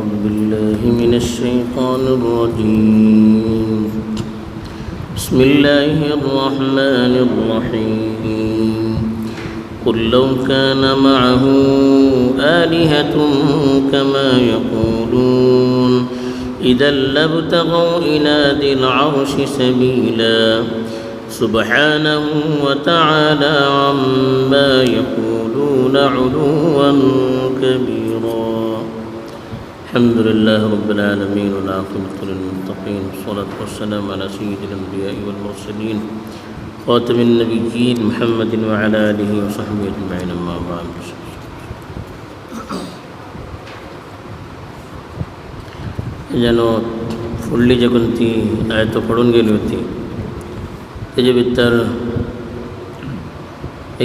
أعوذ بالله من الشيطان الرجيم بسم الله الرحمن الرحيم قل لو كان معه آلهة كما يقولون إذا لابتغوا إلى ذي العرش سبيلا سبحانه وتعالى عما يقولون علوا كبيرا الحمد لله رب العالمين والعاقبة للمتقين والصلاة والسلام على سيد الأنبياء والمرسلين خاتم النبيين محمد وعلى آله وصحبه أجمعين أما بعد جانو फुडली जे कोणती आयतो पडून गेली होती तेजे भितर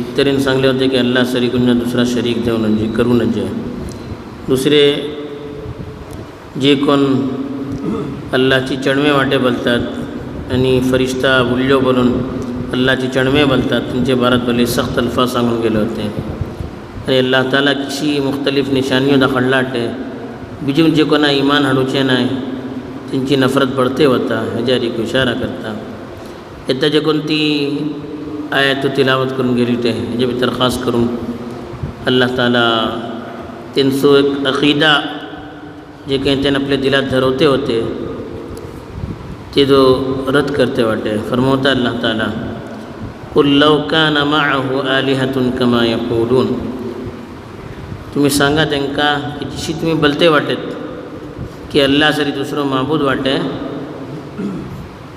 एक तरेन सांगले होते की अल्लाह सरीकुन्या दुसरा शरीक देव म्हणजे करू नजे दुसरे जे कोण अल्लाहची चणवे वाटे बोलतात आणि फरिश्ता उल्यो बोलून अल्लाहची चणवे बोलतात त्यांचे भारत भले सख्त अल्फाज सांगून गेले होते आणि अल्लाह ताला किसी मुख्तलिफ निशानियों दाखडला वाटे बीजून जे कोणा इमान हाडूचे नाही त्यांची नफरत बढ़ते होता हेजेर एक इशारा करता येता जे कोणती आयत तिलावत करून गेली ते हेजे भितर खास करून अल्लाह ताला तेंचो एक अक़ीदा जे काही त्याने आपल्या दिलात धरवते होते ते जो रद्द करते वाटे फरमावता अल्लाह ताला कुल लौ कान मअहु आलिहतुन कमा यक़ूलून तुम्ही सांगा त्यांका की जशी तुम्ही बोलते वाटेत कि अल्लाह सरी दूसरो माबूद वाटे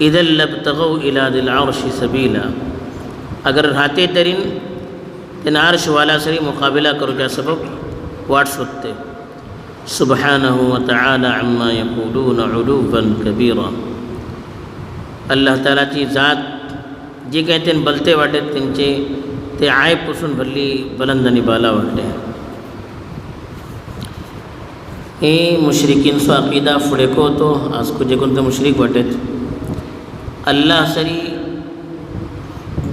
इदल लब्तगौ इला दिल अर्श सबीला अगर रहते तरीन तेन अर्श वाला सरी मुकाबला करो क्या सबब वाट सोते सुबहानहु व तआला अम्मा यक़ूलून उलूवन कबीरा अल्लाह तालाची जात जे काही तेन बोलते वाटे त्यांचे ते आयपासून भरली बुलंद आणि बाला वाटे हे मुशरिकींचो अक़ीदा फुडें को तो आज को जे कोणते मुशरिक वाटेत अल्लाह सरी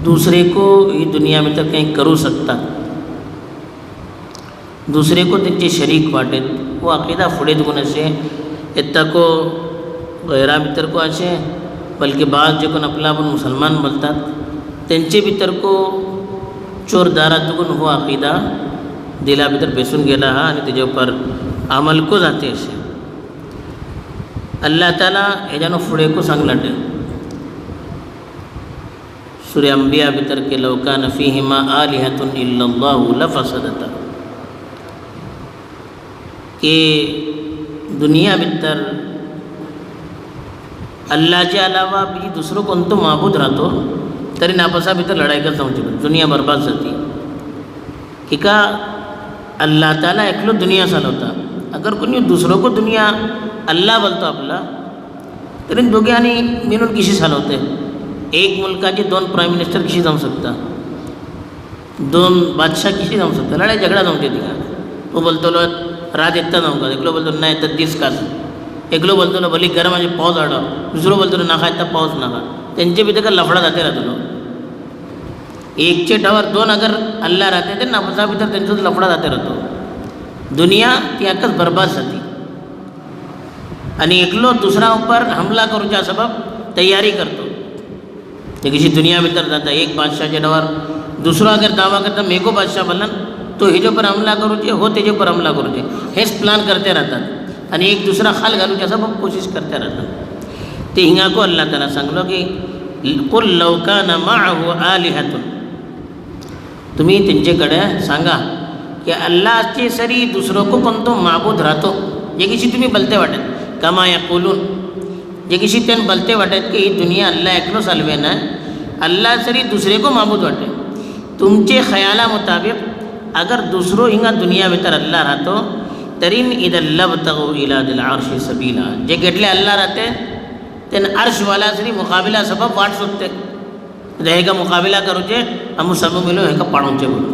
दूसरे को ही दुनिया में तक कहीं करू सकता दूसरे को तेंचे शरीक वाटेत वो अक़ीदा फुडें देखून अशें येता को गैरा भितर को अशें बल्कि बाद जे कोण आपला आपण मुसलमान बोलतात तेंचे भितर को चोरदारात देखून हो अक़ीदा दिला भितर बेसून गेला हा आणि तेजे उपर अमल को जाते अशें अल्लाह ताला हेजानो फुडें को सांगलाटे सूर्य अंबिया भितर के लौ कान फीहिमा आलिहतुन इल्लल्लाहु लफसदता के दुनिया भितर अल्लाहच्या अलावा बीजी दुसरो कोणतो माबूद राहतो तरी नापसा भितर लढाई करता जावची दुनिया बर्बाद जाती की का अल्लाह ताला एकलो दुनिया चालवता अगर कोणी दुसरो को दुनिया अल्लाह बोलतो आपला तरी दोघांनी मिळून कशी चालवते एक मुल्काचे दोन प्राईम मिनिस्टर कशी जाऊ शकता दोन बादशाह कशी जाऊ शकता लढाई झगडा जमते तिका तो बोलतो रात येता जाऊ का एकलो बोलतो नाही तर दीस कास एकलो बोलतो भली गरमाचे पावस हाडो दुसरो बोलतो नाका येता पावस नाका त्यांचे भितर का लफडा जाते राहतो एकचे टावर दोन अगर अल्लाह राहते तर नापसा भितर त्यांचाच लफडा जाते राहतो दुनिया ती आकच बर्बाद जाती आणि एकलो दुसरा ऊपर हमला करूच्या सबब तयारी करतो ते कशी दुनिया भितर जाता एक बादशाहचे डावर दुसरो अगर दावा करता मेको बादशाह बनन तो हेजे पर हमला करूचे हो तेजे पर हमला करूचे हेच प्लान करते राहतात आणि एक दुसरा खाल घालूच्या सबब कोशिश करते राहतात ते हिंगा को अल्लाह ताला सांगलो की कुल लौ कान मअहु आलिहतुन तुम्ही त्यांच्याकडे सांगा कि अल्लाहचे सरी दुसरो को कोणतो माबूद राहतो जे किसी तुम्ही बोलते वाटेत कमा यक़ूलून जे किसी तेन बोलते वाटेत की ही दुनिया अल्लाह एकलो चालवे ना अल्लाह सरी दुसरे को माबूद वाटे तुमचे ख्याला मुताबिक अगर दूसरो हिंगा दुनिया भितर अल्लाह राहतो तरीन इदल लब्तगू इला दिल अर्श सबीला जे गेटले अल्लाह राहते तेन अर्श वाला सरी मुकाबला सबब वाट सोदते हेका मुकाबला करूचे हम सब मिलो हेका पाडूचे बोलतो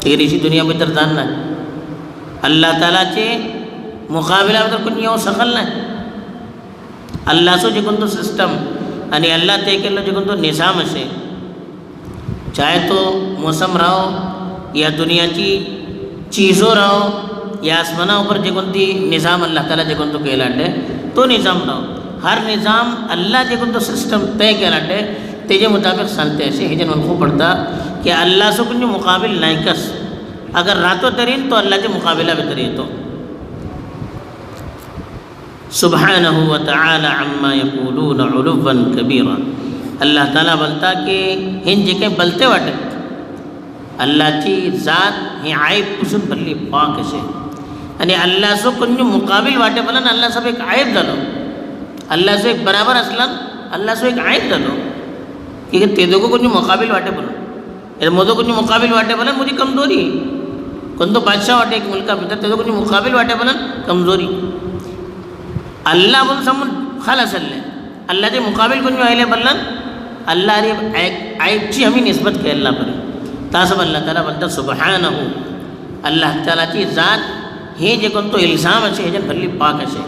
तेरीशी दुनिया भितर जाण ना अल्लाह तालाचे मुकाबला भितर कोणी येऊ शकल नाही अल्लाहचो जे कोणतो सिस्टम आणि अल्लाह ते केल्लो जे कोणतो निजाम असे चाहे तो मौसम रहो या दुनिया की चीज़ों रहो या आसमानावर जे कोणती निजाम अल्लाह ताला जे कोणतो केलाटे तो निजाम राव हर निजाम अल्लाह जे कोणतो सिस्टम तय केलाटे तेजे मुताबिक चालते असे हे जे मनखू पडता की अल्लाह सो कुछ मुकाबिल नायकस अगर रातो तरीन तो अल्लाह के मुकाबिला बेहतर येतो सुब्हानहु व तआला अम्मा यक़ूलून उलुव्वन कबीरा अल्लाह ताला बोलता की हिन जे काही बोलते वाटत अल्लाहची जात ही आयब पासून भरली पाक अशे आणि अल्लाह सो कुछ मुकाबिल वाटे बोलन अल्लाह सब एक आयब जालो अल्लाह सो एक बराबर असला अल्लाह सो एक आयब जालो कि ते दोघं कुछ मुकाबिल वाटे बोलन मोदो कुछ मुकाबिल वाटे बोलन मुझी कमजोरी कोणतो बादशाह वाटे एक मुलका भितर तेजो कुछ मुकाबिल वाटे बोलन कमजोरी अल्लाह बोल समून खालास अल्ले अल्लाहचे मुकाबिल कुछ आयले बोलन अल्लाह रे आयबची आम्ही निस्बत केला पडे तासब अल्लाह ताला बोलता सुब्हानहु अल्लाह तालाची जात हे जे कोणतो इल्जाम असे हेजन भरली पाक असे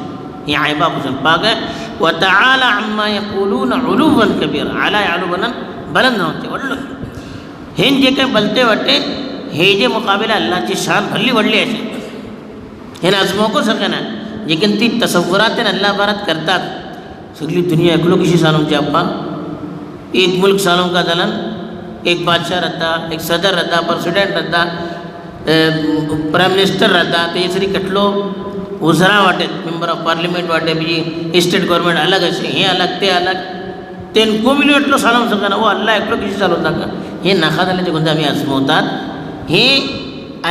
हे आयबापासून पाक आहे व तआला अम्मा यक़ूलून उलुव्वन कबीरा आला यालू बनन बुलंद नव्हते वडलो हेन जे काही बोलते वाटे हे जे मुकाबिला अल्लाहची शान भरली वडली असे हे आजमोको सगळ्यांना जे की ती तसव्वुरात अल्लाह बारात करतात सगळी दुनिया एकलो कशी चालवची अप्पा एक मुल्क चालवून का जालन एक बादशाह रहता एक सदर रहता प्रेसिडेंट रहता प्राइम मिनिस्टर रहता तेसरी कटलो वज़रा वाटे मेंबर ऑफ पार्लिमेंट वाटे भी स्टेट गवर्नमेंट अलग असे हे अलग ते अलग तेन कोमिलो एटलो चालवून सगळ्यांना वो अल्लाह एकलो कशी चालवता का हे नाखादाल्याचे कोणते आम्ही आजमवतात हे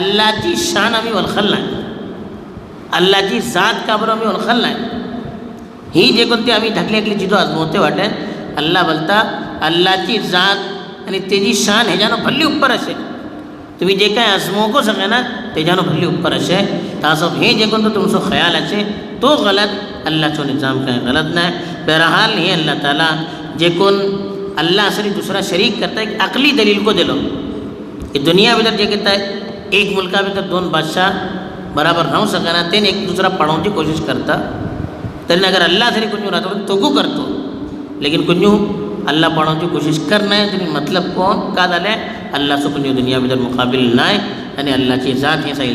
अल्लाहची शान आम्ही वळखल नाही अल्लाहची जात का बरं आम्ही वळखल नाही ही जे कोणते आम्ही ढकली एकली चितो आजमवते वाटे अल्लाह बोलता अल्लाहची जात आणि तेजी शान हेजानं भल्ली उप्पर असे तुम्ही जे काय आजमोको सगळ्यांना तेजानं भल्ली उप्पर असे तासब हे जे कोणतं तुमचो ख्याल असे तो गलत अल्लाहचो निजाम काय गलत नाही बहरहाल हे अल्लाह ताला जे कोण अल्लाह असरी दुसरा शरीक करता एक अकली दलील को दिलो की दुनिया भीतर जे कहता है एक मुल्का भीतर दोन बादशाह बराबर राहू सगळ्यांना तेने एक दुसरा पडवण्याची कोशिश करता त्यांनी अगर अल्लाह असरी कुछ राहतो तो को करतो लेकिन कुछ अल्लाह पडवण्याची कोशिश करना है तुम्ही मतलब कोण का झाले अल्लाह सो कुछ दुनिया भीतर मुकाबिल नाही आणि अल्लाहची जात हे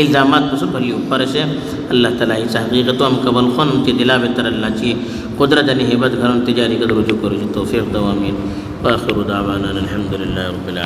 इल्जामातपासून भरली उपर असे अल्लाह ताला ही हकीकतो हम कबल खोन ते दिला बेहतर अल्लाहची कुदरत आणि हेबत घालून तिजारी कद रुजू करू तौफीक दवा आमीन व आखिरु दावाना अल्हम्दुलिल्लाहि रब्बिल